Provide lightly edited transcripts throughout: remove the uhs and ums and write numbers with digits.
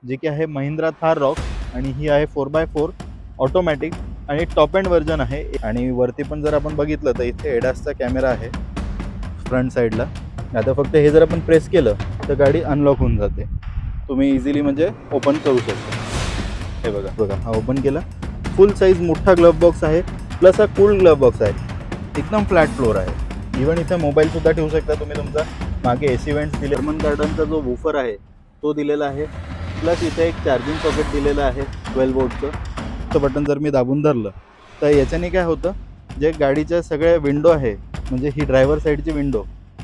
जे की आहे महिंद्रा थार रॉक्स आणि ही आहे 4x4 ऑटोमॅटिक आणि टॉप एंड व्हर्जन आहे. आणि वरती पण जर आपण बघितलं तर इथे एडासचा कॅमेरा आहे फ्रंट साईडला. आता फक्त हे जर आपण प्रेस केलं तर गाडी अनलॉक होऊन जाते. तुम्ही इझिली म्हणजे ओपन करू शकता. हे बघा बघा, हा ओपन केला. फुल साईज मोठा ग्लव्ह बॉक्स आहे, प्लस हा कूल ग्लव्ह बॉक्स आहे. एकदम फ्लॅट फ्लोअर आहे. इवन इथे मोबाईल सुद्धा ठेवू शकता तुम्ही तुमचा. मागे एसी वेंट्स दिले. जर्मन गार्डनचा जो वूफर आहे तो दिलेला आहे. प्लस इथे एक चार्जिंग सॉकेट दिलेलं आहे 12 वोल्टचं. तर बटन जर मी दाबून धरलं तर याच्याने काय होतं, जे गाडीच्या सगळ्या विंडो आहे म्हणजे ही ड्रायव्हर साईडची विंडो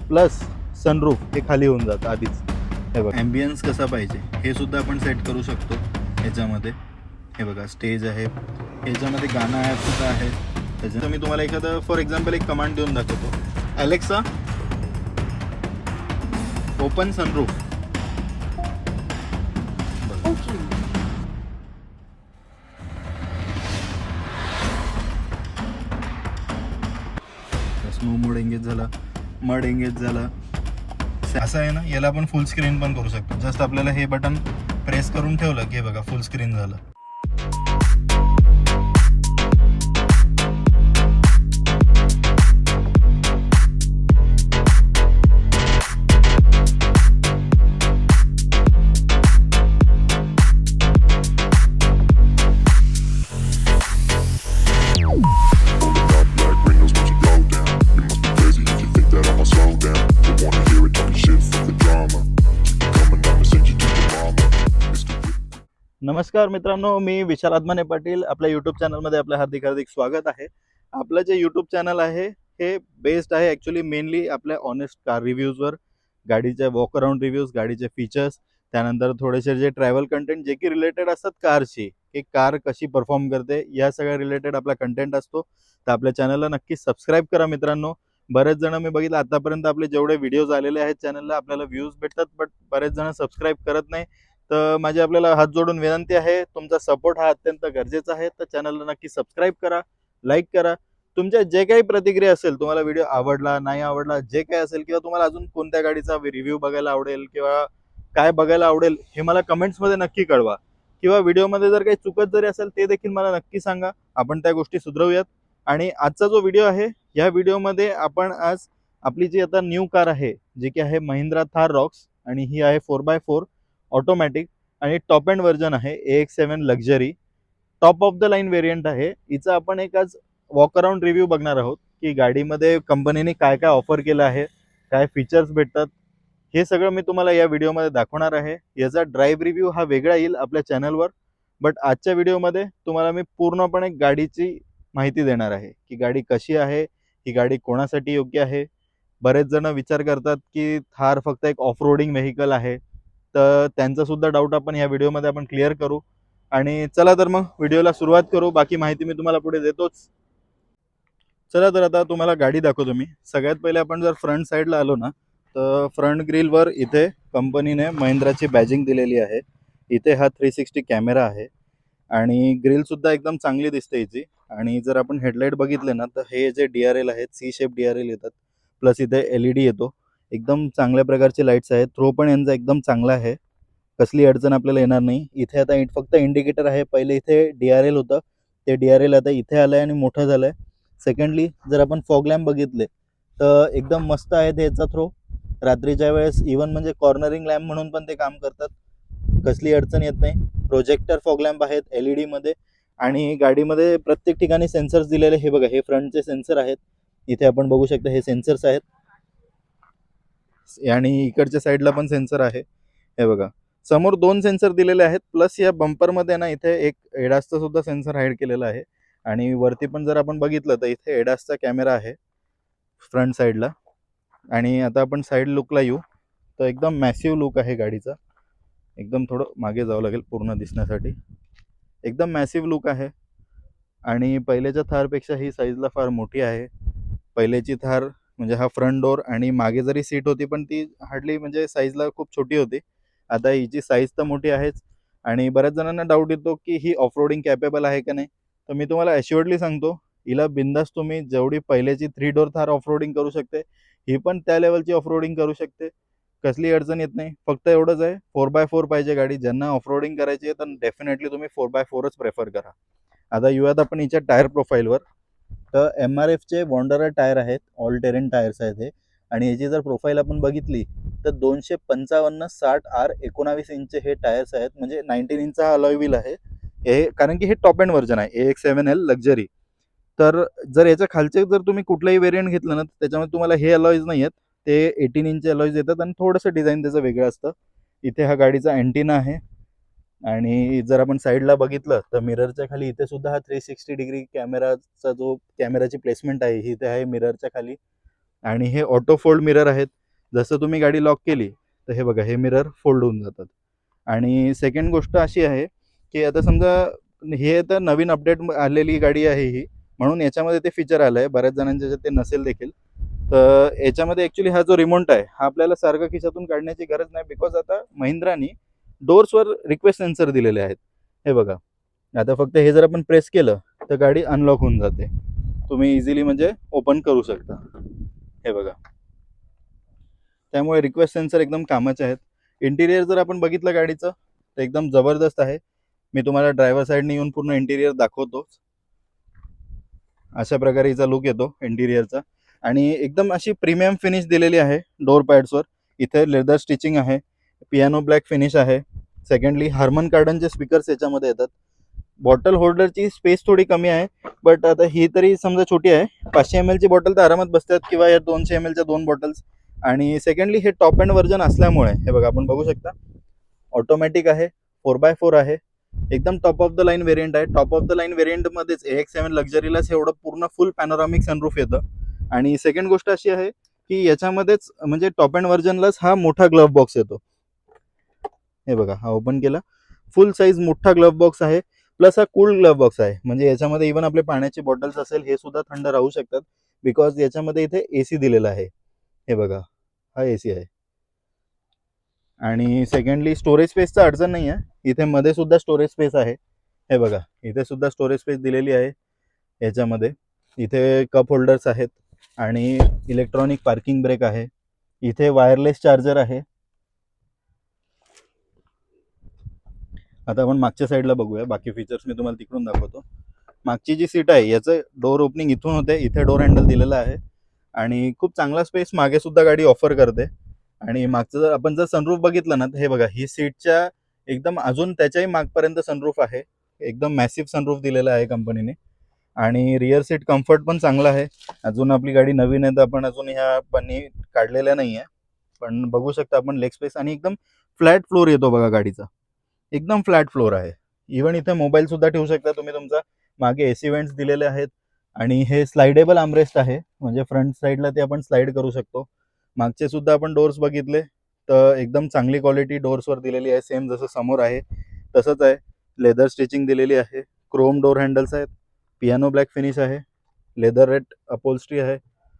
प्लस सनरूफ हे खाली होऊन जातं आधीच. हे बघा, ॲम्बियन्स कसा पाहिजे हे सुद्धा आपण सेट करू शकतो ह्याच्यामध्ये. हे बघा, स्टेज आहे, ह्याच्यामध्ये गाणं ॲप सुद्धा आहे. त्याच्यात मी तुम्हाला एखादं फॉर एक्झाम्पल एक कमांड देऊन दाखवतो. Alexa open sunroof. स्नो मोड एंगेज झाला, मड एंगेज झाला. असं आहे ना, याला आपण फुल स्क्रीन पण करू शकतो. जस्ट आपल्याला हे बटन प्रेस करून ठेवलं की हे बघा फुल स्क्रीन झालं. नमस्कार मित्रांनो, मी विशाल आत्माने पाटील. आपल्या यूट्यूब चॅनलमध्ये आपलं हार्दिक हार्दिक स्वागत आहे. आपलं जे यूट्यूब चॅनल आहे हे बेस्ड आहे ॲक्च्युली मेनली आपल्या ऑनेस्ट कार रिव्ह्यूजवर. गाडीचे वॉक अराउंड रिव्ह्यूज, गाडीचे फीचर्स, त्यानंतर थोडेसे जे ट्रॅव्हल कंटेंट जे की रिलेटेड असतात कारशी, की कार कशी परफॉर्म करते या सगळ्या रिलेटेड आपला कंटेंट असतो. तर आपल्या चॅनलला नक्की सबस्क्राईब करा मित्रांनो. बरेच जण मी बघितलं आतापर्यंत आपले जेवढे व्हिडिओज आलेले आहेत चॅनलला आपल्याला व्ह्यूज भेटतात, बट बरेच जण सबस्क्राईब करत नाही. तर माझी आपल्याला हात जोडून विनंती आहे, तुमचा सपोर्ट हा अत्यंत गरजेचा आहे. तर चॅनलला नक्की सबस्क्राईब करा, लाईक करा. तुमच्या जे काही प्रतिक्रिया असेल, तुम्हाला व्हिडिओ आवडला नाही आवडला जे काही असेल, किंवा तुम्हाला अजून कोणत्या गाडीचा रिव्ह्यू बघायला आवडेल किंवा काय बघायला आवडेल, हे मला कमेंट्समध्ये नक्की कळवा. किंवा व्हिडिओमध्ये जर काही चुकत जरी असेल ते देखील मला नक्की सांगा, आपण त्या गोष्टी सुधरवूयात. आणि आजचा जो व्हिडिओ आहे, या व्हिडिओमध्ये आपण आज आपली जी आता न्यू कार आहे जी की आहे महिंद्रा थार रॉक्स आणि ही आहे 4x4 ऑटोमॅटिक आणि टॉप एंड व्हर्जन आहे AX7 luxury. Top of the line variant आहे. हिचा आपण एक आज वॉक अराउंड रिव्ह्यू बघणार आहोत की गाडीमध्ये कंपनीने काय काय ऑफर केलं आहे, काय फीचर्स भेटतात, हे सगळं मी तुम्हाला या व्हिडिओमध्ये दाखवणार आहे. याचा ड्राईव्ह रिव्ह्यू हा वेगळा येईल आपल्या चॅनलवर, बट आजच्या व्हिडिओमध्ये तुम्हाला मी पूर्णपणे गाडीची माहिती देणार आहे की गाडी कशी आहे, ही गाडी कोणासाठी योग्य आहे. बरेच जण विचार करतात की थार फक्त एक ऑफ रोडिंग व्हेकल आहे, तर त्यांचा सुद्धा डाऊट आपण या व्हिडिओमध्ये आपण क्लिअर करू. आणि चला तर मग व्हिडिओला सुरुवात करू. बाकी माहिती मी तुम्हाला पुढे देतोच. चला तर आता तुम्हाला गाडी दाखवतो मी. सगळ्यात पहिले आपण जर फ्रंट साईडला आलो ना, तर फ्रंट ग्रिलवर इथे कंपनीने महिंद्राची बॅजिंग दिलेली आहे. इथे हा 360 कॅमेरा आहे आणि ग्रिलसुद्धा एकदम चांगली दिसते हिची. आणि जर आपण हेडलाईट बघितले ना, तर हे जे DRL आहेत सी शेप DRL येतात, प्लस इथे LED येतो. एकदम चांगल्या प्रकारचे लाईट्स आहेत. थ्रो पण यांचा एकदम चांगला आहे, कसली अडचण आपल्याला येणार नाही. इथे आता फक्त इंडिकेटर आहे. पहिले इथे DRL होतं, ते DRL आता इथे आलं आहे आणि मोठं झालं आहे. सेकंडली जर आपण फॉग लॅम्प बघितले तर एकदम मस्त आहे याचा थ्रो. रात्रीच्या वेळेस इवन म्हणजे कॉर्नरिंग लॅम्प म्हणून पण ते काम करतात, कसली अडचण येत नाही. प्रोजेक्टर फॉग लॅम्प आहेत LED मध्ये. आणि गाडीमध्ये प्रत्येक ठिकाणी सेन्सर्स दिलेले. हे बघा, हे फ्रंटचे सेन्सर आहेत, इथे आपण बघू शकता हे सेन्सर्स आहेत. आणि इकडच्या साईडला पण सेन्सर आहे. हे बघा, समोर 2 सेन्सर दिलेले आहेत, प्लस या बंपरमध्ये ना इथे एक एडासचा सुद्धा सेन्सर हाईड केलेला आहे. आणि वरती पण जर आपण बघितलं तर इथे एडासचा कॅमेरा आहे फ्रंट साईडला. आणि आता आपण साईड लुकला येऊ तर एकदम मॅसिव्ह लुक आहे गाडीचा. एकदम थोडं मागे जावं लागेल पूर्ण दिसण्यासाठी. एकदम मॅसिव्ह लुक आहे आणि पहिल्याच्या थारपेक्षा ही साईजला फार मोठी आहे. पहिल्याची थार म्हणजे हा फ्रंट डोर आणि मागे जरी सीट होती पण ती हार्डली म्हणजे साईजला खूप छोटी होती. आता हिची साईज तर मोठी आहेच. आणि बऱ्याच जणांना डाऊट येतो की ही ऑफ रोडिंग कॅपेबल आहे का नाही. तर मी तुम्हाला ॲश्युअर्डली सांगतो, हिला बिंदास तुम्ही जेवढी पहिल्याची 3 डोर थार ऑफ रोडिंग करू शकते, ही पण त्या लेवलची ऑफ रोडिंग करू शकते. कसली अडचण येत नाही. फक्त एवढंच आहे 4x4 पाहिजे गाडी. ज्यांना ऑफरोडिंग करायची आहे तर डेफिनेटली तुम्ही 4x4च प्रेफर करा. आता येऊयात आपण हिच्या टायर प्रोफाईलवर. तर MRFचे वॉन्डरर टायर आहेत, ऑल टेरेन टायर्स आहेत हे. आणि याची जर प्रोफाईल आपण बघितली तर 255/60R 19 इंच हे टायर्स आहेत. म्हणजे 19 इंच हा अलॉय व्हील आहे हे, कारण की हे टॉप एंड व्हर्जन आहे AX7L लक्झरी. तर जर याच्या खालचे जर तुम्ही कुठलाही व्हेरियंट घेतलं ना तर त्याच्यामध्ये तुम्हाला हे अलॉईज नाही आहेत, ते 18 इंच अलॉईज येतात आणि थोडंसं डिझाईन त्याचं वेगळं असतं. इथे हा गाडीचा अँटिना आहे. आणि जर आपण साईडला बघितलं तर मिररच्या खाली इथे सुद्धा हा 360 डिग्री कॅमेराचा जो कॅमेराची प्लेसमेंट आहे इथे आहे मिररच्या खाली. आणि हे ऑटो फोल्ड मिरर आहेत. जसं तुम्ही गाडी लॉक केली तर हे बघा, हे मिरर फोल्ड होऊन जातात. आणि सेकंड गोष्ट अशी आहे की आता समजा हे तर नवीन अपडेट आलेली गाडी आहे ही, म्हणून याच्यामध्ये ते फीचर आलं आहे. बऱ्याच जणांच्या याच्यात ते नसेल देखील. तर याच्यामध्ये ॲक्च्युली हा जो रिमोट आहे हा आपल्याला सारखा खिशातून काढण्याची गरज नाही, बिकॉज आता महिंद्रानी डोर्सवर रिक्वेस्ट सेन्सर दिलेले आहेत. हे बघा, आता फक्त हे जर आपण प्रेस केलं तर गाडी अनलॉक होऊन जाते. तुम्ही इझिली म्हणजे ओपन करू शकता. हे बघा, त्यामुळे रिक्वेस्ट सेन्सर एकदम कामाचे आहेत. इंटिरियर जर आपण बघितलं गाडीचं तर एकदम जबरदस्त आहे. मी तुम्हाला ड्रायव्हर साईडने येऊन पूर्ण इंटिरियर दाखवतो. अशा प्रकारे हिचा लुक येतो इंटिरियरचा. आणि एकदम अशी प्रीमियम फिनिश दिलेली आहे डोर पॅड्सवर. इथे लेदर स्टिचिंग आहे, पियानो ब्लॅक फिनिश आहे. सेकंडली हार्मन कार्डनचे स्पीकर्स याच्यामध्ये येतात. बॉटल होल्डरची स्पेस थोडी कमी आहे, बट आता ही तरी समजा छोटी आहे. 500 ml ची बॉटल तर आरामात बसतात, किंवा या 200 ml च्या 2 बॉटल्स. आणि सेकंडली हे टॉप एंड व्हर्जन असल्यामुळे हे बघा, आपण बघू शकता ऑटोमॅटिक आहे, 4x4 आहे, एकदम top of the line variant आहे. टॉप ऑफ द लाईन व्हेरियंटमध्येच AX7 लक्झरीलाच एवढं पूर्ण फुल पॅनोरामिक सनरूफ येतं. आणि सेकंड गोष्ट अशी आहे की याच्यामध्येच म्हणजे टॉप एंड व्हर्जनलाच हा मोठा ग्लव्ह बॉक्स येतो. हे बघा, हा ओपन केला, फुल साईज मोठा ग्लव्ह बॉक्स आहे. प्लस हा कूल ग्लव्ह बॉक्स आहे, म्हणजे याच्यामध्ये इव्हन आपले पाण्याचे बॉटल्स असेल हे सुद्धा थंड राहू शकतात, बिकॉज याच्यामध्ये इथे AC दिलेला आहे. हे बघा, हा AC आहे. आणि सेकंडली स्टोरेज स्पेसचा अडचण नाही आहे, इथे मध्ये सुद्धा स्टोरेज स्पेस आहे. हे बघा, इथे सुद्धा स्टोरेज स्पेस दिलेली आहे याच्यामध्ये. इथे कप होल्डर्स आहेत आणि इलेक्ट्रॉनिक पार्किंग ब्रेक आहे. इथे वायरलेस चार्जर आहे. आता आपण मागच्या साईडला बघूया, बाकी फीचर्स मी तुम्हाला तिकडून दाखवतो. मागची जी सीट आहे याचं डोर ओपनिंग इथून होते, इथे डोर हँडल दिलेला आहे आणि खूप चांगला स्पेस मागे सुद्धा गाडी ऑफर करते. आणि मागचं जर आपण जर सनरूफ बघितलं ना तर हे बघा, ही सीटच्या एकदम अजून त्याच्याही मागपर्यंत सनरूफ आहे. एकदम मॅसिव्ह सनरूफ दिलेला आहे कंपनीने. आणि रिअर सीट कम्फर्ट पण चांगला आहे. अजून आपली गाडी नवीन आहे तर आपण अजून ह्या पणी काढलेल्या नाही आहे, पण बघू शकता आपण लेग स्पेस. आणि एकदम फ्लॅट फ्लोर येतो बघा गाडीचा, एकदम फ्लॅट फ्लोर आहे. इव्हन इथे मोबाईल सुद्धा ठेवू शकता तुम्ही तुमचा. मागे AC वेंट्स दिलेले आहेत. आणि हे स्लाइडेबल आर्मरेस्ट आहे, म्हणजे फ्रंट साईडला ते आपण स्लाइड करू शकतो. मागचे सुद्धा आपण डोर्स बघितले तर एकदम चांगली क्वालिटी डोर्सवर दिलेली आहे, सेम जसं समोर आहे तसंच आहे. लेदर स्टिचिंग दिलेली आहे, क्रोम डोर हँडल्स आहेत, पियानो ब्लॅक फिनिश आहे, लेदर रेड अपहोल्स्ट्री आहे.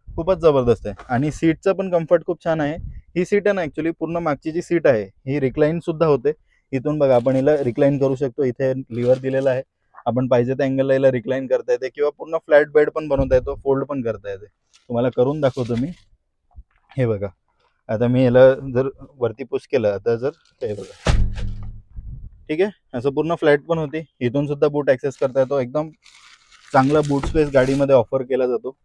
खूपच जबरदस्त आहे. आणि सीटचं पण कम्फर्ट खूप छान आहे. ही सीट आहे ना, ॲक्च्युली पूर्ण मागची जी सीट आहे ही रिक्लाईन सुद्धा होते. इथून बघा, आपण हिला रिक्लाईन करू शकतो. इथे लिव्हर दिलेला आहे, आपण पाहिजे त्या अँगलला हिला रिक्लाईन करता येते, किंवा पूर्ण फ्लॅट बेड पण बनवता येतो, फोल्ड पण करता येते. तुम्हाला करून दाखवतो मी. हे बघा, आता मी याला जर वरती पुश केलं तर जर हे बघा, ठीक आहे, असं पूर्ण फ्लॅट पण होते. इथून सुद्धा बूट ॲक्सेस करता येतो. एकदम चांगला बूट स्पेस गाडीमध्ये ऑफर केला जातो.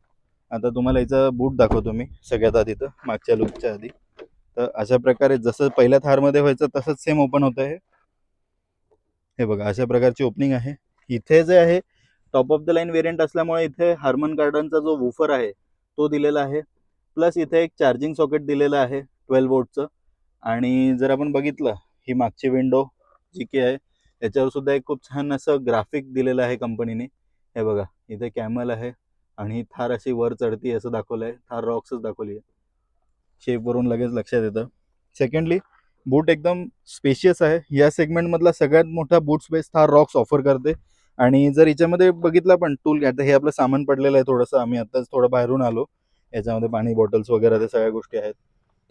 आता तुम्हाला याचं बूट दाखवतो मी सगळ्यात आधी, तर मागच्या लुकच्या आधी. तर अशा प्रकारे जसं पहिल्या थारमध्ये व्हायचं तसंच सेम ओपन होतं आहे. हे बघा, अशा प्रकारची ओपनिंग आहे. इथे जे आहे top of the line variant असल्यामुळे इथे हार्मन कार्डनचा जो वूफर आहे तो दिलेला आहे. प्लस इथे एक चार्जिंग सॉकेट दिलेलं आहे 12 वोल्टचं. आणि जर आपण बघितलं, ही मागची विंडो जी की आहे त्याच्यावर सुद्धा एक खूप छान असं ग्राफिक दिलेलं आहे कंपनीने. हे बघा, इथे कॅमल आहे आणि थार अशी वर चढती असं दाखवलं आहे. थार रॉक्सच दाखवली आहे, शेपवरून लगेच लक्षात येतं. सेकंडली, बूट एकदम स्पेशियस आहे. या सेगमेंटमधला सगळ्यात मोठा बूट स्पेस थार रॉक्स ऑफर करते. आणि जर याच्यामध्ये बघितलं आपण टूल, आता हे आपलं सामान पडलेलं आहे थोडंसं, आम्ही आत्ताच थोडं बाहेरून आलो. याच्यामध्ये पाणी बॉटल्स वगैरे ते सगळ्या गोष्टी आहेत.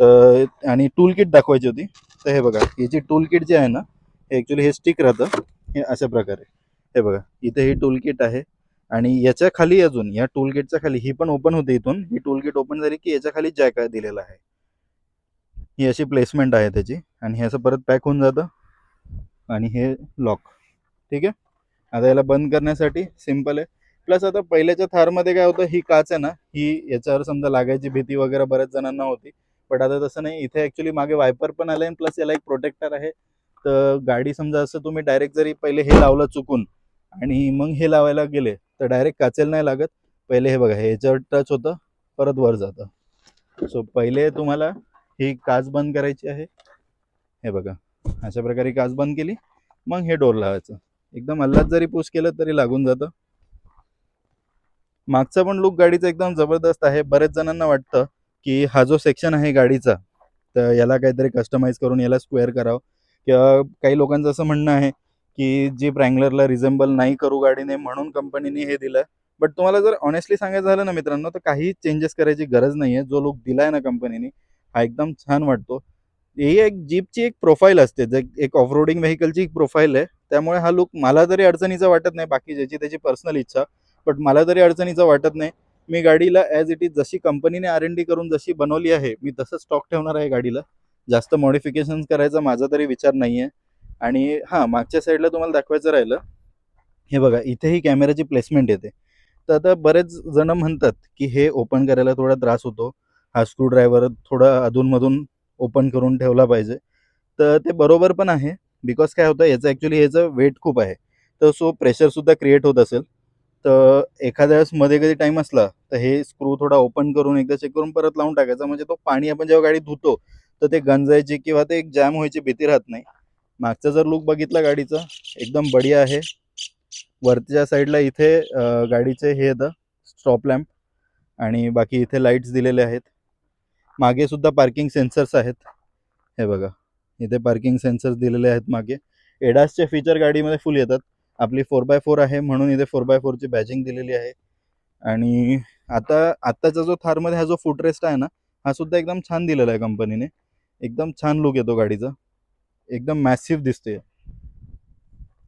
तर आणि टूल किट दाखवायची होती. तर हे बघा, याची टूल किट जे आहे ना, हे ॲक्च्युली हे स्टिक राहतं हे अशा प्रकारे. हे बघा, इथे ही टूल किट आहे. आणि याच्या खाली अजून, या टूल किटच्या खाली ही पण ओपन होते. इथून ही टूल किट ओपन झाली की याच्या खाली जॅक दिलेला आहे. ही अशी प्लेसमेंट आहे त्याची, आणि हे असं परत पॅक होऊन जातं, आणि हे लॉक. ठीक आहे. आता याला बंद करण्यासाठी सिम्पल आहे. प्लस आता पहिल्याच्या थारमध्ये काय होतं, ही काच आहे ना, ही याच्यावर समजा लागायची भीती वगैरे बऱ्याच जणांना होती. बट आता तसं नाही, इथे ॲक्च्युली मागे वायपर पण आले, प्लस याला एक प्रोटेक्टर आहे. तर गाडी समजा असं तुम्ही डायरेक्ट जरी पहिले हे लावलं चुकून आणि मग हे लावायला गेले तर डायरेक्ट काचेला नाही लागत. पहिले हे बघा, हे याच्यावर टच होतं, परत वर जातं. सो पहिले तुम्हाला ही काच बंद करायची आहे. हे बघा, अशा प्रकारे काच बंद केली, मग हे डोर लावायचं. एकदम हल्लात जरी पुश केलं तरी लागून जातं. मागचा पण लुक गाडीचा एकदम जबरदस्त आहे. बरेच जणांना वाटतं की हा जो सेक्शन आहे गाडीचा, तर याला काहीतरी कस्टमाइज करून याला स्क्वेअर करावं, किंवा काही लोकांचं असं म्हणणं आहे की जीप रँगलरला रिझेंबल नाही करू गाडीने, म्हणून कंपनीने हे दिलं. बट तुम्हाला जर ऑनेस्टली सांगायचं झालं ना मित्रांनो, तर काही चेंजेस करायची गरज नाही आहे. जो लुक दिलाय ना कंपनीने, हा एकदम छान वाटतो. ही एक जीपची एक प्रोफाईल असते, जे एक ऑफरोडिंग व्हेकलची एक प्रोफाईल आहे. त्यामुळे हा लुक मला तरी अडचणीचा वाटत नाही. बाकी ज्याची त्याची पर्सनल इच्छा, बट मला तरी अडचणीचा वाटत नाही. मी गाडीला ॲज इट इज जशी कंपनीने R&D करून जशी बनवली आहे, मी तसं स्टॉक ठेवणार आहे गाडीला. जास्त मॉडिफिकेशन्स करायचा माझा तरी विचार नाही आहे. आणि हां, मागच्या साईडला तुम्हाला दाखवायचं राहिलं, हे बघा, इथेही कॅमेराची प्लेसमेंट येते. तर आता बरेच जण म्हणतात की हे ओपन करायला थोडा त्रास होतो, हा स्क्रूड्रायव्हर थोडा अधूनमधून ओपन करून ठेवला पाहिजे. तर ते बरोबर पण आहे, बिकॉज काय होतं, याचं ॲक्च्युली याचं वेट खूप आहे. तर सो प्रेशरसुद्धा क्रिएट होत असेल. तर एखाद्या वेळेस मध्ये कधी टाईम असला तर हे स्क्रू थोडा ओपन करून एकदा चेक करून परत लावून टाकायचा. म्हणजे तो पाणी आपण जेव्हा गाडी धुतो तर ते गंजायची किंवा ते एक जॅम व्हायची भीती राहत नाही. मागचा जर लुक बघितला गाडीचा, एकदम बढिया आहे. वरच्या साईडला इथे गाडीचे हे येतं स्टॉप लॅम्प, आणि बाकी इथे लाईट्स दिलेले आहेत. मागे सुद्धा पार्किंग सेन्सर्स आहेत. हे बघा, इथे पार्किंग सेन्सर्स दिलेले आहेत मागे. एडासचे फीचर गाडीमध्ये फुल येतात. आपली 4x4 आहे म्हणून इथे 4x4ची बॅजिंग दिलेली आहे. आणि आत्ताचा जो थारमध्ये हा जो फुटरेस्ट आहे ना, हा सुद्धा एकदम छान दिलेला आहे कंपनीने. एकदम छान लुक येतो गाडीचा, एकदम मॅसिव्ह दिसते.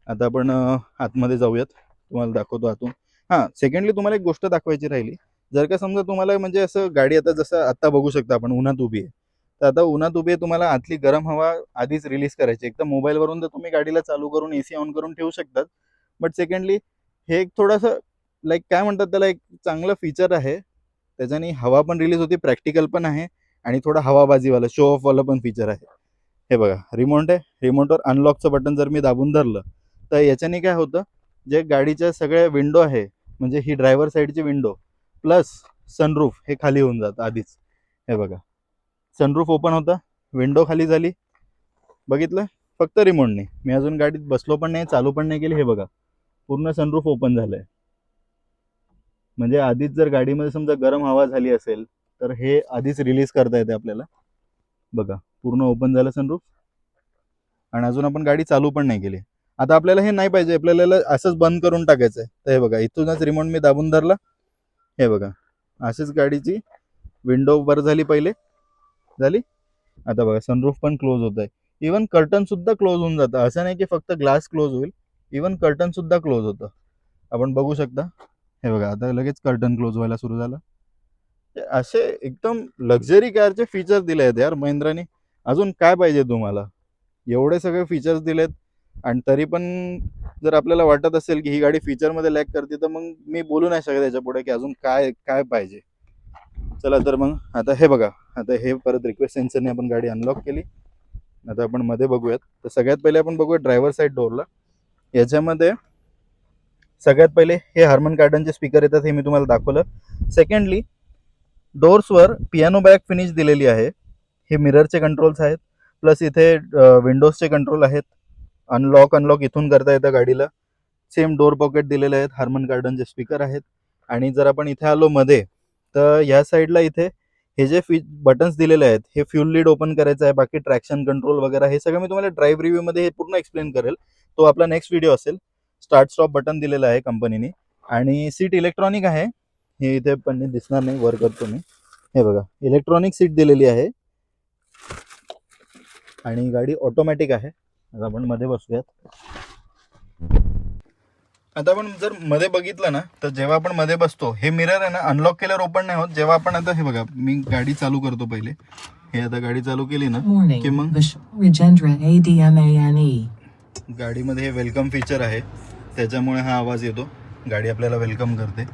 आता आपण आतमध्ये जाऊयात, तुम्हाला दाखवतो आतून. हां, सेकंडली तुम्हाला एक गोष्ट दाखवायची राहिली. जर का समजा तुम्हाला म्हणजे असं गाडी आता जसं आत्ता बघू शकता आपण उन्हात उभी आहे, तर आता उन्हात उभी आहे, तुम्हाला आतली गरम हवा आधीच रिलीज करायची. एकदम मोबाईलवरून तर तुम्ही गाडीला चालू करून AC ऑन करून ठेवू शकतात. बट सेकंडली हे एक थोडंसं लाईक काय म्हणतात त्याला, एक चांगलं फीचर आहे. त्याच्याने हवा पण रिलीज होते, प्रॅक्टिकल पण आहे, आणि थोडा हवाबाजीवाला शो ऑफवाला पण फीचर आहे. हे बघा, रिमोट आहे. रिमोटवर अनलॉकचं बटन जर मी दाबून धरलं तर याच्याने काय होतं, जे गाडीच्या सगळ्या विंडो आहे, म्हणजे ही ड्रायव्हर साईडची विंडो प्लस सनरूफ हे खाली होऊन जातं आधीच. हे बघा, सनरूफ ओपन होतं, विंडो खाली झाली. बघितलं, फक्त रिमोटने. मी अजून गाडीत बसलो पण नाही, चालू पण नाही केली. हे बघा, पूर्ण सनरूफ ओपन झालंय. म्हणजे आधीच जर गाडीमध्ये समजा गरम हवा झाली असेल तर हे आधीच रिलीज करता येते आपल्याला. बघा, पूर्ण ओपन झालं सनरूफ, आणि अजून आपण गाडी चालू पण नाही केली. आता आपल्याला हे नाही पाहिजे, आपल्याला असंच बंद करून टाकायचं आहे. तर हे बघा, इथूनच रिमोट मी दाबून धरला. हे बघा, अशीच गाडीची विंडो वर झाली, पहिले झाली. आता बघा, सनरूफ पण क्लोज होत आहे. इवन कर्टन सुद्धा क्लोज होऊन जातं. असं नाही की फक्त ग्लास क्लोज होईल, इवन कर्टन सुद्धा क्लोज होतं. आपण बघू शकता. हे बघा, आता लगेच कर्टन क्लोज व्हायला सुरू झालं. असे एकदम लक्झरी कारचे फीचर दिले आहेत यार महिंद्राने. अजून काय पाहिजे तुम्हाला? एवढे सगळे फीचर्स दिलेत, आणि तरी पण जर आपल्याला वाटत असेल की ही गाडी फीचरमध्ये लॅक करते, तर मग मी बोलू नाही शकत याच्या पुढे की अजून काय काय पाहिजे. चला तर मग आता हे बघा, आता हे परत रिक्वेस्ट सेन्सरने आपण गाडी अनलॉक केली. आता आपण मध्ये बघूयात. तर सगळ्यात पहिले आपण बघूया ड्रायव्हर साईड डोअरला. याच्यामध्ये सगळ्यात पहिले हे हार्मन कार्डनचे स्पीकर येतात, हे मी तुम्हाला दाखवलं. सेकंडली, डोर्सवर पियानो बॅक फिनिश दिलेली आहे. हे मिररचे कंट्रोल्स आहेत, प्लस इथे विंडोजचे कंट्रोल आहेत. अनलॉक इथून करता येतं गाडीला. सेम डोर पॉकेट दिलेले आहेत, हार्मन कार्डनचे स्पीकर आहेत. आणि जर आपण इथे आलो मध्ये, तर ह्या साईडला इथे हे जे बटन्स दिलेले आहेत, हे फ्यूल लीड ओपन करायचं आहे. बाकी ट्रॅक्शन कंट्रोल वगैरे हे सगळं मी तुम्हाला ड्राईव्ह रिव्ह्यूमध्ये हे पूर्ण एक्सप्लेन करेल. तो आपला नेक्स्ट व्हिडिओ असेल. स्टार्ट स्टॉप बटन दिलेलं आहे कंपनीने, आणि सीट इलेक्ट्रॉनिक आहे. हे इथे पण दिसणार नाही, वर करतो मी. हे बघा, इलेक्ट्रॉनिक सीट दिलेली आहे, आणि गाडी ऑटोमॅटिक आहे. आता आपण मध्ये बसूयात. आता आपण जर मध्ये बघितलं ना, तर जेव्हा आपण मध्ये बसतो, हे मिरर आहे ना, अनलॉक केल्यावर ओपन नाही होत. जेव्हा आपण आता हे बघा, मी गाडी चालू करतो पहिले, हे आता गाडी चालू केली ना Morning. की मग Regendra ADMANE. गाडीमध्ये हे वेलकम फीचर आहे, त्याच्यामुळे हा आवाज येतो. गाडी आपल्याला वेलकम करते.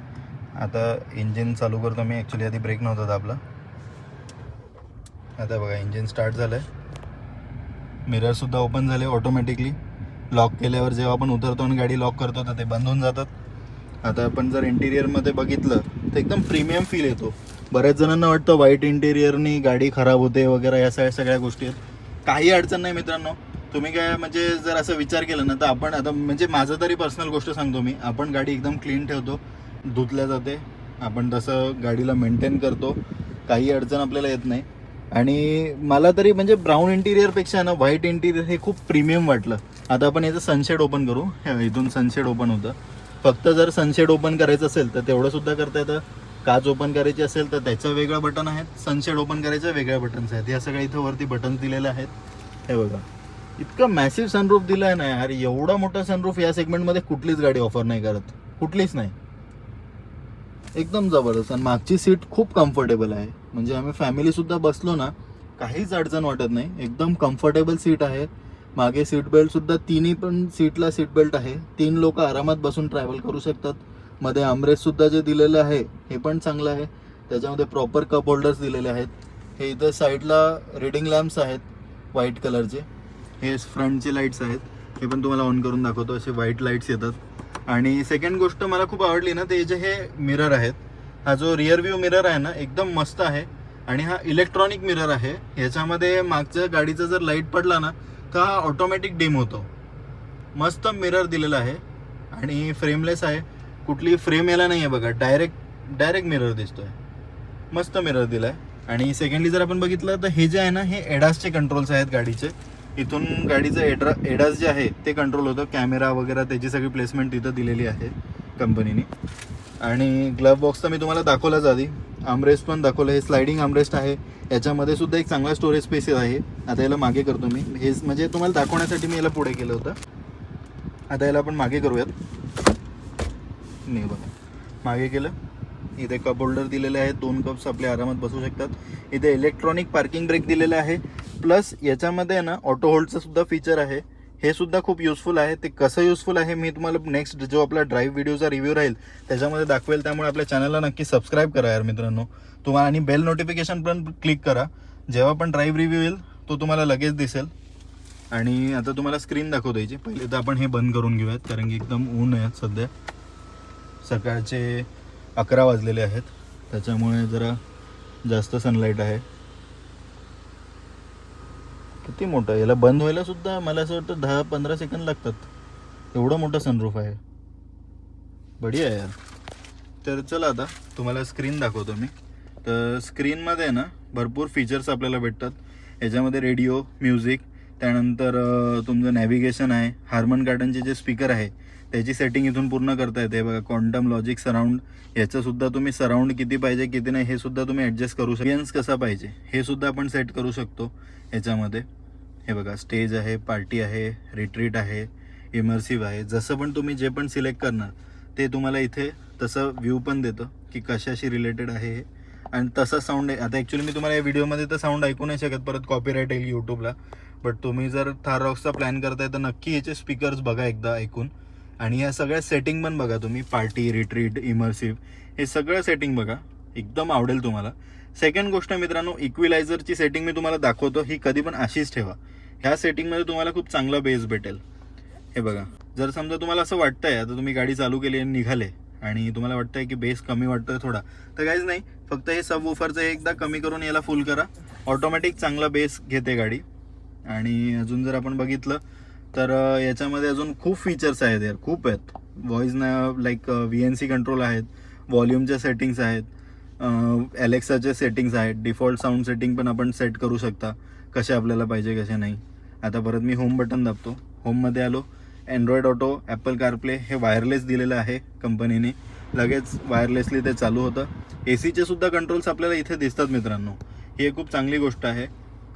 आता इंजिन चालू करतो मी. ॲक्च्युली आधी ब्रेक नव्हता आपला. आता बघा इंजिन स्टार्ट झालं आहे. मिररसुद्धा ओपन झाले ऑटोमॅटिकली. लॉक केल्यावर जेव्हा आपण उतरतो आणि गाडी लॉक करतो तर ते बंद होऊन जातात. आता आपण जर इंटिरियरमध्ये बघितलं तर एकदम प्रीमियम फील येतो. बऱ्याच जणांना वाटतं व्हाईट इंटिरियरनी गाडी खराब होते वगैरे, या सगळ्या गोष्टी आहेत. काही अडचण नाही मित्रांनो. तुम्ही काय म्हणजे जर असं विचार केला ना तर आपण आता म्हणजे माझं तरी पर्सनल गोष्ट सांगतो मी, आपण गाडी एकदम क्लीन ठेवतो, धुतल्या जाते, आपण तसं गाडीला मेंटेन करतो, काही अडचण आपल्याला येत नाही. आणि मला तरी म्हणजे ब्राऊन इंटिरियरपेक्षा ना व्हाईट इंटिरियर हे खूप प्रीमियम वाटलं. आता आपण याचं सनशेड ओपन करू. इथून सनशेड ओपन होतं. फक्त जर सनशेड ओपन करायचं असेल तर तेवढंसुद्धा करता येतं. काच ओपन करायची असेल तर त्याचं वेगळं बटन आहेत, सनशेड ओपन करायच्या वेगळ्या बटन्स आहेत. या सगळ्या इथं वरती बटन्स दिलेले आहेत. हे बघा, इतकं मॅसिव्ह सनरूफ दिलं आहे ना यार. एवढा मोठा सनरूफ या सेगमेंटमध्ये कुठलीच गाडी ऑफर नाही करत, कुठलीच नाही. एकदम जबरदस्त. आणि मागची सीट खूप कम्फर्टेबल आहे. म्हणजे आम्ही फॅमिलीसुद्धा बसलो ना काहीच अडचण वाटत नाही. एकदम कम्फर्टेबल सीट आहे. मागे सीट बेल्टसुद्धा तिन्ही पण सीटला सीट बेल्ट आहे. 3 लोक आरामात बसून ट्रॅव्हल करू शकतात. मध्ये आमरेससुद्धा जे दिलेलं आहे हे पण चांगलं आहे. त्याच्यामध्ये प्रॉपर कप होल्डर्स दिलेले आहेत. हे इथं साईडला रीडिंग लॅम्प्स आहेत व्हाईट कलरचे. हे फ्रंटचे लाईट्स आहेत, हे पण तुम्हाला ऑन करून दाखवतो. असे व्हाईट लाईट्स येतात. आणि सेकंड गोष्ट मला खूप आवडली ना ते जे हे मिरर आहेत, हा जो रिअर व्ह्यू मिरर आहे ना एकदम मस्त आहे. आणि हा इलेक्ट्रॉनिक मिरर आहे. ह्याच्यामध्ये मागच्या गाडीचा जर लाईट पडला ना तर हा ऑटोमॅटिक डिम होतो. मस्त मिरर दिलेला आहे आणि फ्रेमलेस आहे. कुठली फ्रेम याला नाही आहे बघा, डायरेक्ट मिरर दिसतोय. मस्त मिरर दिला आहे. आणि सेकंडली जर आपण बघितलं तर हे जे आहे ना हे एडासचे कंट्रोल्स आहेत गाडीचे. इथून गाडीचं एडास जे आहे ते कंट्रोल होतं. कॅमेरा वगैरे त्याची सगळी प्लेसमेंट तिथं दिलेली आहे कंपनीने. आणि ग्लव्ह बॉक्स तर मी तुम्हाला दाखवलाच आधी. आर्मरेस्ट पण दाखवलं. हे स्लायडिंग आर्मरेस्ट आहे. याच्यामध्ये सुद्धा एक चांगला स्टोरेज स्पेस आहे. आता याला मागे करतो मी. हे म्हणजे तुम्हाला दाखवण्यासाठी मी याला पुढे केलं होतं. आता याला आपण मागे करूयात. नाही बघा, मागे केलं. इथे कप होल्डर दिलेले आहेत. 2 कप्स आपले आरामात बसू शकतात. इथे इलेक्ट्रॉनिक पार्किंग ब्रेक दिलेलं आहे. प्लस याच्यामध्ये ना ऑटो होल्डचं सुद्धा फीचर आहे. हे सुद्धा खूप युजफुल आहे. ते कसं युजफुल आहे मी तुम्हाला नेक्स्ट जो आपला ड्राईव्ह व्हिडिओचा रिव्ह्यू राहील त्याच्यामध्ये दाखवेल. त्यामुळे आपल्या चॅनलला नक्की सबस्क्राईब करा यार मित्रांनो तुम्हाला. आणि बेल नोटिफिकेशन पण क्लिक करा. जेव्हा पण ड्राईव्ह रिव्ह्यू येईल तो तुम्हाला लगेच दिसेल. आणि आता तुम्हाला स्क्रीन दाखवता यायची. पहिले तर आपण हे बंद करून घेऊयात कारण की एकदम ऊन आहे सध्या. सकाळचे 11 वाजलेले आहेत, त्याच्यामुळे जरा जास्त सनलाईट आहे. किती मोठं, याला बंद व्हायला सुद्धा मला असं वाटतं 10-15 सेकंद लागतात. एवढं मोठं सनरूफ आहे. बढिया आहे यार. तर चला आता तुम्हाला स्क्रीन दाखवतो मी. तर स्क्रीनमध्ये ना भरपूर फीचर्स आपल्याला भेटतात. याच्यामध्ये रेडिओ, म्युझिक, त्यानंतर तुमचं नॅव्हिगेशन आहे. हार्मन कार्टनचे जे स्पीकर आहे त्याची सेटिंग इथून पूर्ण करता येते बघा. क्वांटम लॉजिक सराउंड, याचंसुद्धा तुम्ही सराउंड किती पाहिजे किती नाही हे सुद्धा तुम्ही ॲडजस्ट करू शकता. ऑडियन्स कसा पाहिजे हे सुद्धा आपण सेट करू शकतो याच्यामध्ये. हे बघा, स्टेज आहे, पार्टी आहे, रिट्रीट आहे, इमर्सिव्ह आहे. जसं पण तुम्ही जे पण सिलेक्ट करणार ते तुम्हाला इथे तसं व्ह्यू पण देतं की कशाशी रिलेटेड आहे हे. आणि तसा साऊंड आहे. आता ॲक्च्युली मी तुम्हाला या व्हिडिओमध्ये तर साऊंड ऐकू नाही शकत, परत कॉपीराईट येईल यूट्यूबला. बट तुम्ही जर थार रॉक्सचा प्लॅन करताय तर नक्की याचे स्पीकर्स बघा एकदा ऐकून. आणि ह्या सगळ्या सेटिंग पण बघा तुम्ही. पार्टी, रिट्रीट, इमर्सिव्ह हे सगळं सेटिंग बघा, एकदम आवडेल तुम्हाला. सेकंड गोष्ट मित्रांनो, इक्विलायझरची सेटिंग मी तुम्हाला दाखवतो. ही कधी पण अशीच ठेवा. ह्या सेटिंगमध्ये तुम्हाला खूप चांगला बेस भेटेल. हे बघा, जर समजा तुम्हाला असं वाटतंय आता तुम्ही गाडी चालू केली आणि निघाले आणि तुम्हाला वाटतंय की बेस कमी वाटतोय थोडा, तर काहीच नाही, फक्त हे सबवूफरचं एकदा कमी करून याला फुल करा. ऑटोमॅटिक चांगला बेस घेते गाडी. आणि अजून जर आपण बघितलं तर याच्यामध्ये अजून खूप फीचर्स आहेत यार, खूप आहेत. व्हॉइस लाईक VNC कंट्रोल आहेत, व्हॉल्यूमच्या सेटिंग्स आहेत, अलेक्साचे सेटिंग्स आहेत, डिफॉल्ट साऊंड सेटिंग पण आपण सेट करू शकता कसे आपल्याला पाहिजे कसे नाही. आता परत मी होम बटन दाबतो. होममध्ये आलो. अँड्रॉइड ऑटो, ॲपल कारप्ले हे वायरलेस दिलेलं आहे कंपनीने. लगेच वायरलेसली ते चालू होतं. ACचे सुद्धा कंट्रोल्स आपल्याला इथे दिसतात मित्रांनो. ही एक खूप चांगली गोष्ट आहे.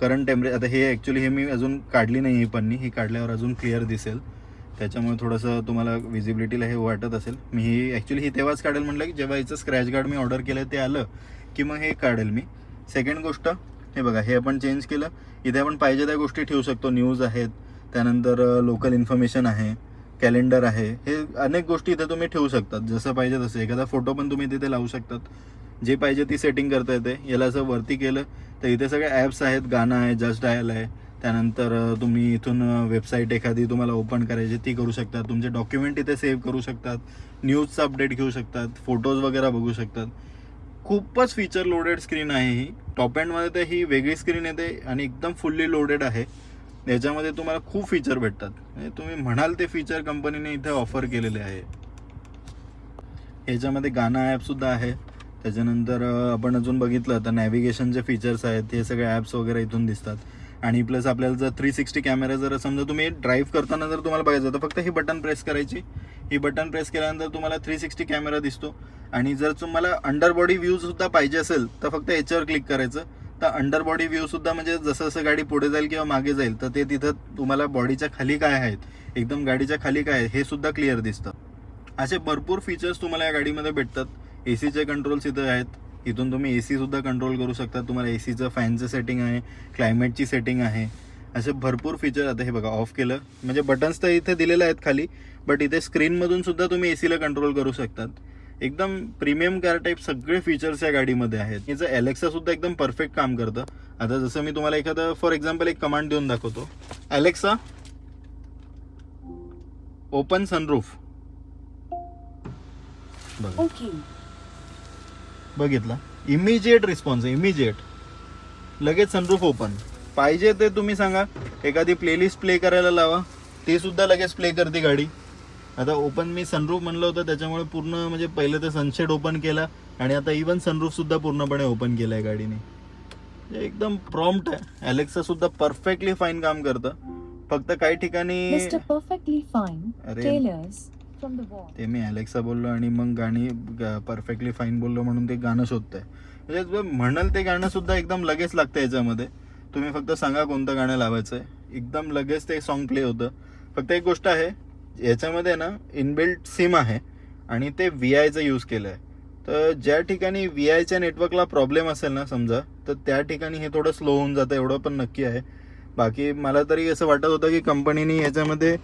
करंट टेम्परेचर, आता हे ॲक्च्युली हे मी अजून काढली नाही ही पन्नी, ही काढल्यावर अजून क्लिअर दिसेल. त्याच्यामुळे थोडंसं तुम्हाला विजिबिलिटीला हे वाटत असेल. मी ही ॲक्च्युली ही तेव्हाच काढेल म्हटलं की जेव्हा हिचं स्क्रॅच गार्ड मी ऑर्डर केलं ते आलं की मग हे काढेल मी. सेकंड गोष्ट, हे बघा, हे आपण चेंज केलं. इथे आपण पाहिजे त्या गोष्टी ठेवू शकतो. न्यूज आहेत, त्यानंतर लोकल इन्फॉर्मेशन आहे, कॅलेंडर आहे, हे अनेक गोष्टी इथे तुम्ही ठेवू शकतात. जसं पाहिजे तसं एखादा फोटो पण तुम्ही तिथे लावू शकतात. जे पाहिजे ती सेटिंग करता येते. याला असं वरती केलं तर इथे सगळे ॲप्स आहेत, गाणं आहे, जस्ट डायल आहे. त्यानंतर तुम्ही इथून वेबसाईट एखादी तुम्हाला ओपन करायची ती करू शकतात. तुमचे डॉक्युमेंट इथे सेव्ह करू शकतात, न्यूजचा अपडेट घेऊ शकतात, फोटोज वगैरे बघू शकतात. खूपच फीचर लोडेड स्क्रीन आहे ही. टॉप एंडमध्ये तर ही वेगळी स्क्रीन येते आणि एकदम फुल्ली लोडेड आहे. याच्यामध्ये तुम्हाला खूप फीचर भेटतात. म्हणजे तुम्ही म्हणाल ते फीचर कंपनीने इथे ऑफर केलेले आहे. याच्यामध्ये गाणं ॲपसुद्धा आहे. त्याच्यानंतर आपण अजून बघितलं तर नॅव्हिगेशनचे फीचर्स आहेत, हे सगळे ॲप्स वगैरे इथून दिसतात. आणि प्लस आपल्याला जर 360 कॅमेरा जर समजा तुम्ही ड्राईव्ह करताना जर तुम्हाला बघायचं तर फक्त ही बटन प्रेस करायची. ही बटन प्रेस केल्यानंतर तुम्हाला 360 कॅमेरा दिसतो. आणि जर तुम्हाला अंडर बॉडी व्ह्यूसुद्धा पाहिजे असेल तर फक्त याच्यावर क्लिक करायचं. तर अंडर बॉडी व्ह्यूसुद्धा म्हणजे जसं जसं गाडी पुढे जाईल किंवा मागे जाईल तर ते तिथं तुम्हाला बॉडीच्या खाली काय आहेत, एकदम गाडीच्या खाली काय आहे हे सुद्धा क्लिअर दिसतं. असे भरपूर फीचर्स तुम्हाला या गाडीमध्ये भेटतात. एसीचे कंट्रोल्स इथं आहेत. इथून तुम्ही एसी सुद्धा कंट्रोल करू शकता. तुम्हाला एसीचं फॅनचं सेटिंग आहे, क्लायमेटची सेटिंग आहे, असे भरपूर फीचर. आता हे बघा, ऑफ केलं म्हणजे बटन्स तर इथे दिलेले आहेत खाली, बट इथे स्क्रीनमधून सुद्धा तुम्ही एसीला कंट्रोल करू शकतात. एकदम प्रीमियम कार टाईप सगळे फीचर्स या गाडीमध्ये आहेत. याचं एलेक्सा सुद्धा एकदम परफेक्ट काम करतं. आता जसं मी तुम्हाला एखादं फॉर एक्झाम्पल एक कमांड देऊन दाखवतो. Alexa open sunroof. बघा, बघितला, इमिजिएट रिस्पॉन्स आहे, इमिजिएट. लगेच सनरूफ ओपन. पाहिजे ते तुम्ही सांगा, एखादी प्लेलिस्ट प्ले करायला लावा, ते सुद्धा लगेच प्ले करते गाडी. आता ओपन मी सनरूफ म्हणलं होतं त्याच्यामुळे पूर्ण म्हणजे पहिलं ते सनशेड ओपन केला आणि आता इवन सनरूफ सुद्धा पूर्णपणे ओपन केलं आहे गाडीने. एकदम प्रॉम्प्ट आहे. अलेक्सा सुद्धा परफेक्टली फाईन काम करतं. फक्त काही ठिकाणी Mr. Perfectly Fine, अरे Tailors from the Wall. ते मी अलेक्सा बोललो आणि मग गाणी परफेक्टली फाईन बोललो म्हणून ते गाणं शोधतंय. म्हणजे म्हणाल ते गाणं सुद्धा एकदम लगेच लागतं याच्यामध्ये. तुम्ही फक्त सांगा कोणतं गाणं लावायचं आहे, एकदम लगेच ते सॉन्ग प्ले होतं. फक्त एक गोष्ट आहे, याच्यामध्ये ना इनबिल्ट सिम आहे आणि ते VIचं यूज केलं आहे. तर ज्या ठिकाणी VIच्या नेटवर्कला प्रॉब्लेम असेल ना समजा, तर त्या ठिकाणी हे थोडं स्लो होऊन जातं, एवढं पण नक्की आहे. बाकी मला तरी असं वाटत होतं की कंपनीने याच्यामध्ये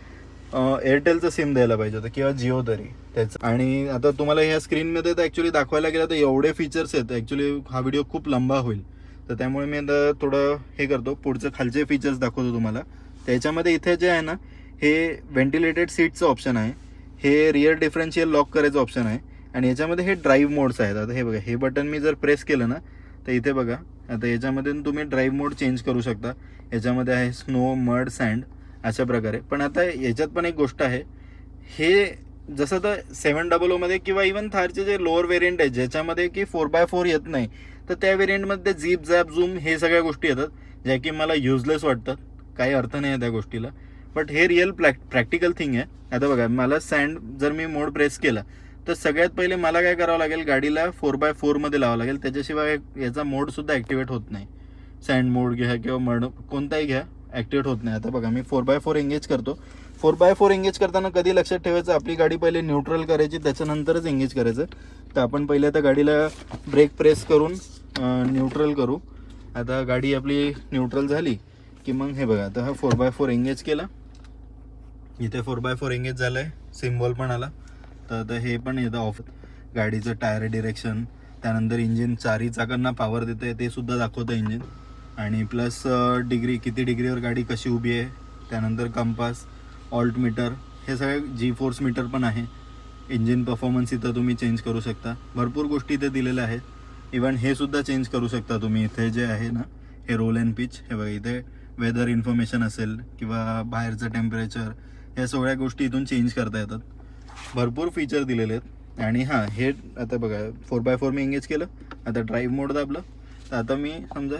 एअरटेलचं सिम द्यायला पाहिजे होतं किंवा जिओ तरी त्याचं. आणि आता तुम्हाला ह्या स्क्रीनमध्ये तर ॲक्च्युली दाखवायला गेलं तर एवढे फीचर्स आहेत, ॲक्च्युली हा व्हिडिओ खूप लंबा होईल. तर त्यामुळे मी आता थोडं हे करतो, पुढचं खालचे फीचर्स दाखवतो तुम्हाला. त्याच्यामध्ये इथे जे आहे ना, हे व्हेंटिलेटेड सीटचं ऑप्शन आहे, हे रिअर डिफरन्शियल लॉक करायचं ऑप्शन आहे आणि याच्यामध्ये हे ड्राईव्ह मोड्स आहेत. आता हे बघा, हे बटन मी जर प्रेस केलं ना तर इथे बघा, आता याच्यामध्ये तुम्ही ड्राईव्ह मोड चेंज करू शकता. याच्यामध्ये आहे स्नो, मड, सँड अशा प्रकारे. पण आता याच्यात पण एक गोष्ट आहे, हे जसं तर 700 किंवा इवन थारचे जे लोअर व्हेरियंट आहे ज्याच्यामध्ये की 4x4 येत नाही, तर त्या व्हेरियंटमध्ये झीप, झॅप, झूम हे सगळ्या गोष्टी येतात, ज्या की मला युजलेस वाटतात. काही अर्थ नाही आहे त्या गोष्टीला, बट हे रिअल प्रॅक्टिकल थिंग आहे. आता बघा, मला सँड जर मी मोड प्रेस केला तर सगळ्यात पहिले मला काय करावं लागेल, गाडीला 4x4 मध्ये लावावं लागेल. त्याच्याशिवाय याचा मोडसुद्धा ॲक्टिवेट होत नाही. सँड मोड घ्या किंवा मड कोणताही घ्या, ॲक्टिवेट होत नाही. आता बघा, मी 4x4 एंगेज करतो. 4x4 एंगेज करताना कधी लक्षात ठेवायचं, आपली गाडी पहिले न्यूट्रल करायची, त्याच्यानंतरच एंगेज करायचं. तर आपण पहिले आता गाडीला ब्रेक प्रेस करून न्यूट्रल करू. आता गाडी आपली न्यूट्रल झाली की मग हे बघा, आता हा 4x4 एंगेज केला. इथे 4x4 एंगेज झालं आहे, सिम्बॉल पण आला. तर आता हे पण येतं ऑफ. गाडीचं टायर डिरेक्शन, त्यानंतर इंजिन चारही चाकांना पॉवर देतं आहे ते सुद्धा दाखवतं इंजिन. आणि प्लस डिग्री, किती डिग्रीवर गाडी कशी उभी आहे, त्यानंतर कंपास, ऑल्ट मीटर, हे सगळे G-फोर्स मीटर पण आहे. इंजिन परफॉर्मन्स इथं तुम्ही चेंज करू शकता. भरपूर गोष्टी इथे दिलेल्या आहेत. इवन हे सुद्धा चेंज करू शकता तुम्ही. इथे जे आहे ना, हे रोल अँड पिच, हे बघा, इथे वेदर इन्फॉर्मेशन असेल किंवा बाहेरचं टेम्परेचर, ह्या सगळ्या गोष्टी इथून चेंज करता येतात. भरपूर फीचर दिलेले आहेत. आणि हां, हे आता बघा, 4x4 मी एंगेज केलं. आता ड्राईव्ह मोड दाबलं तर आता मी समजा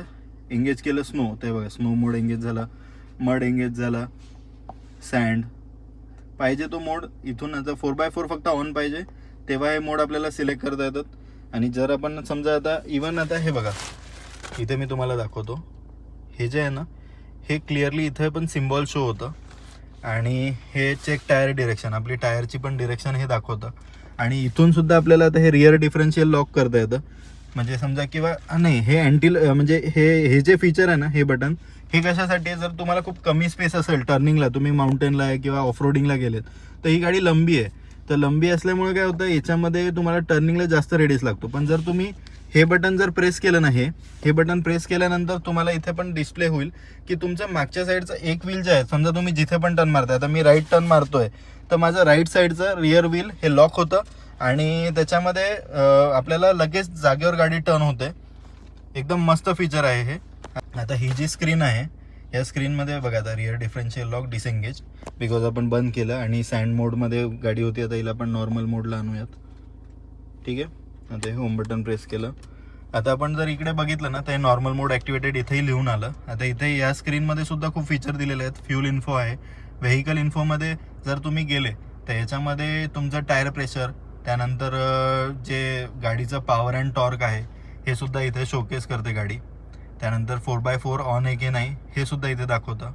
एंगेज केलं स्नो, ते बघा स्नो मोड एंगेज झाला, मड एंगेज झाला, सँड पाहिजे तो मोड इथून. आता 4x4 फक्त ऑन पाहिजे तेव्हा हे मोड आपल्याला सिलेक्ट करता येतात. आणि जर आपण समजा आता इवन आता हे बघा, इथे मी तुम्हाला दाखवतो, हे जे आहे ना, हे क्लिअरली इथे पण सिम्बॉल शो होतं. आणि हे चेक टायर डिरेक्शन, आपली टायरची पण डिरेक्शन हे दाखवतं. आणि इथून सुद्धा आपल्याला आता हे रिअर डिफरन्शियल लॉक करता येतं. म्हणजे समजा किंवा नाही हे म्हणजे हे जे फीचर आहे ना हे बटन, हे कशासाठी आहे, जर तुम्हाला खूप कमी स्पेस असेल टर्निंगला, तुम्ही माउंटेनला आहे किंवा ऑफ रोडिंगला गेलेत, तर ही गाडी लंबी आहे. तर लंबी असल्यामुळे काय होतं, याच्यामध्ये तुम्हाला टर्निंगला जास्त रेडियस लागतो. पण जर तुम्ही हे बटन जर प्रेस केलं ना, हे बटन प्रेस केल्यानंतर तुम्हाला इथे पण डिस्प्ले होईल की तुमच्या मागच्या साईडचं एक व्हील जे आहे, समजा तुम्ही जिथे पण टर्न मारताय, आता मी राईट टर्न मारतोय तर माझं राईट साईडचं रिअर व्हील हे लॉक होतं आणि त्याच्यामध्ये आपल्याला लगेच जागेवर गाडी टर्न होते. एकदम मस्त फीचर आहे हे. आता ही जी स्क्रीन आहे, या स्क्रीनमध्ये बघा आता रिअर डिफरन्शियल लॉक डिसेंगेज, बिकॉज आपण बंद केलं आणि सँड मोडमध्ये गाडी होती. आता हिला आपण नॉर्मल मोडला आणूयात. ठीक आहे, आता हे होम बटन प्रेस केलं. आता आपण जर इकडे बघितलं ना तर हे नॉर्मल मोड ॲक्टिवेटेड इथेही लिहून आलं. आता इथे या स्क्रीनमध्ये सुद्धा खूप फीचर दिलेले आहेत. फ्यूल इन्फो आहे. व्हेकल इन्फोमध्ये जर तुम्ही गेले तर याच्यामध्ये तुमचं टायर प्रेशर, त्यानंतर जे गाडीचं पॉवर अँड टॉर्क आहे हे सुद्धा इथे शोकेस करते गाडी. त्यानंतर 4x4 ऑन आहे की नाही हे सुद्धा इथे दाखवतं.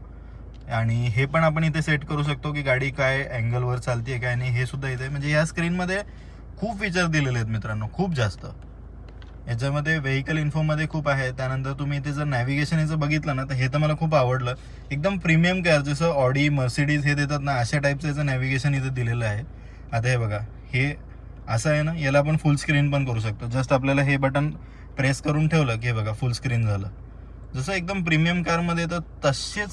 आणि हे पण आपण इथे सेट करू शकतो की गाडी काय अँगलवर चालते काय नाही, हे सुद्धा इथे. म्हणजे या स्क्रीनमध्ये खूप फीचर दिलेले आहेत मित्रांनो, खूप जास्त. याच्यामध्ये व्हेकल इन्फोमध्ये खूप आहे. त्यानंतर तुम्ही इथे जर नॅव्हिगेशन याचं बघितलं ना तर हे तर मला खूप आवडलं. एकदम प्रीमियम केअर, जसं ऑडी मर्सिडीज हे देतात ना अशा टाईपचं याचं नॅव्हिगेशन इथे दिलेलं आहे. आता हे बघा, हे असं आहे ना, याला आपण फुल स्क्रीन पण करू शकतो. जस्ट आपल्याला हे बटन प्रेस करून ठेवलं की हे बघा फुल स्क्रीन झालं. जसं एकदम प्रीमियम कारमध्ये येतं तसेच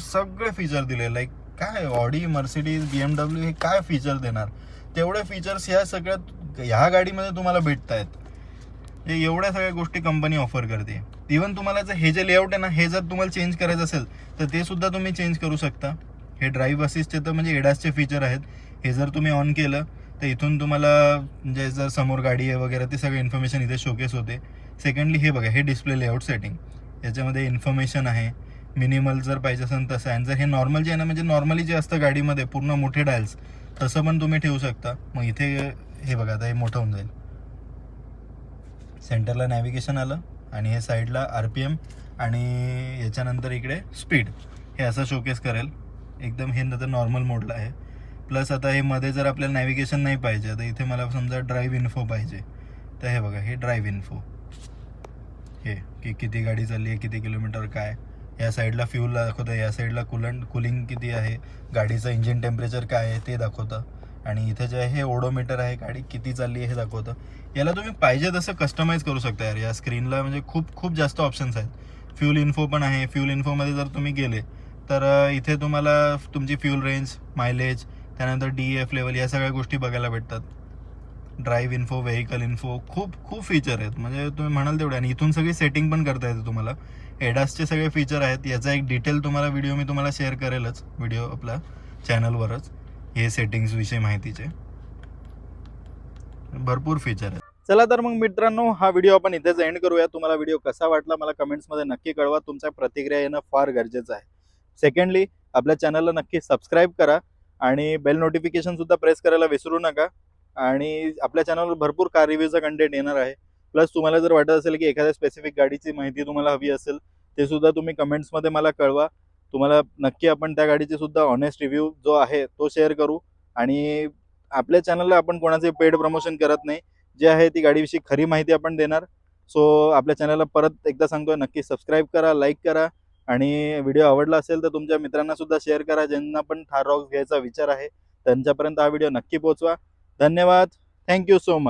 सगळे फीचर दिले. लाईक काय ऑडी मर्सिडीज BMW हे काय फीचर देणार, तेवढे फीचर्स ह्या सगळ्यात ह्या गाडीमध्ये तुम्हाला भेटत आहेत. एवढ्या सगळ्या गोष्टी कंपनी ऑफर करते. इव्हन तुम्हाला जर हे जे लेआउट आहे ना हे जर तुम्हाला चेंज करायचं असेल तर ते सुद्धा तुम्ही चेंज करू शकता. हे ड्राईव्ह असिस्टचे तर म्हणजे एडासचे फीचर आहेत. हे जर तुम्ही ऑन केलं तर इथून तुम्हाला म्हणजे जर समोर गाडी आहे वगैरे ते सगळं इन्फॉर्मेशन इथे शोकेस होते. सेकंडली हे बघा, हे डिस्प्ले लेआउट सेटिंग, याच्यामध्ये इन्फॉर्मेशन आहे. मिनिमल जर पाहिजे असेल तसं आहे. जर हे नॉर्मल जे आहे ना, म्हणजे नॉर्मली जे असतं गाडीमध्ये पूर्ण मोठे डायल्स तसं पण तुम्ही ठेवू शकता. मग इथे हे बघा आता हे मोठं होऊन जाईल. सेंटरला नॅव्हिगेशन आलं आणि हे साईडला RPM आणि याच्यानंतर इकडे स्पीड हे असं शोकेस करेल एकदम. हे नंतर नॉर्मल मोडला आहे. प्लस आता हे मध्ये जर आपल्याला नॅव्हिगेशन नाही पाहिजे, आता इथे मला समजा ड्राईव्ह इन्फो पाहिजे तर हे बघा, हे ड्राईव्ह इन्फो, हे की किती गाडी चालली आहे, किती किलोमीटर काय. या साईडला फ्यूल दाखवतं, या साईडला कुलिंग किती आहे, गाडीचं इंजिन टेम्परेचर काय आहे ते दाखवतं. आणि इथे जे आहे हे ओडोमीटर आहे, गाडी किती चालली आहे हे दाखवतं. याला तुम्ही पाहिजे तसं कस्टमाइज करू शकता यार या स्क्रीनला. म्हणजे खूप जास्त ऑप्शन्स आहेत. फ्यूल इन्फो पण आहे. फ्यूल इन्फोमध्ये जर तुम्ही गेले तर इथे तुम्हाला तुमची फ्यूल रेंज, मायलेज, त्यानंतर DEF लेवल या सगळ्या गोष्टी बघायला भेटतात. ड्राईव्ह इन्फो, व्हेकल इन्फो, खूप फीचर आहेत. म्हणजे तुम्ही म्हणाल तेवढे. आणि इथून सगळी सेटिंग पण करता येते तुम्हाला. एडासचे सगळे फीचर आहेत. याचा एक डिटेल तुम्हाला व्हिडिओ मी तुम्हाला शेअर करेलच, व्हिडिओ आपल्या चॅनलवरच. हे सेटिंग्स विषयी माहितीचे भरपूर फीचर आहेत. चला तर मग मित्रांनो, हा व्हिडिओ आपण इथेच एंड करूया. तुम्हाला व्हिडिओ कसा वाटला मला कमेंट्समध्ये नक्की कळवा. तुमच्या प्रतिक्रिया येणं फार गरजेचं आहे. सेकंडली, आपल्या चॅनलला नक्की सबस्क्राईब करा आणि बेल नोटिफिकेशन सुद्धा प्रेस करायला विसरू नका. आणि आपल्या चॅनलवर भरपूर कार रिव्ह्यूचा कंटेंट येणार आहे. प्लस तुम्हाला जर वाटत असेल की एखाद्या स्पेसिफिक गाडीची माहिती तुम्हाला हवी असेल ते सुद्धा तुम्ही कमेंट्समध्ये मला कळवा. तुम्हाला नक्की आपण त्या गाडीचे सुद्धा ऑनेस्ट रिव्ह्यू जो आहे तो शेअर करू. आणि आपल्या चॅनलला आपण कोणाचे पेड प्रमोशन करत नाही. जे आहे ती गाडीविषयी खरी माहिती आपण देणार. सो आपल्या चॅनलला परत एकदा सांगतोय, नक्की सबस्क्राईब करा, लाईक करा आणि व्हिडिओ आवडला असेल तर तुमच्या मित्रांना सुद्धा शेअर करा. ज्यांना पण थार रॉक्स घ्यायचा विचार आहे त्यांच्यापर्यंत हा व्हिडिओ नक्की पोहोचवा. धन्यवाद. Thank you so much.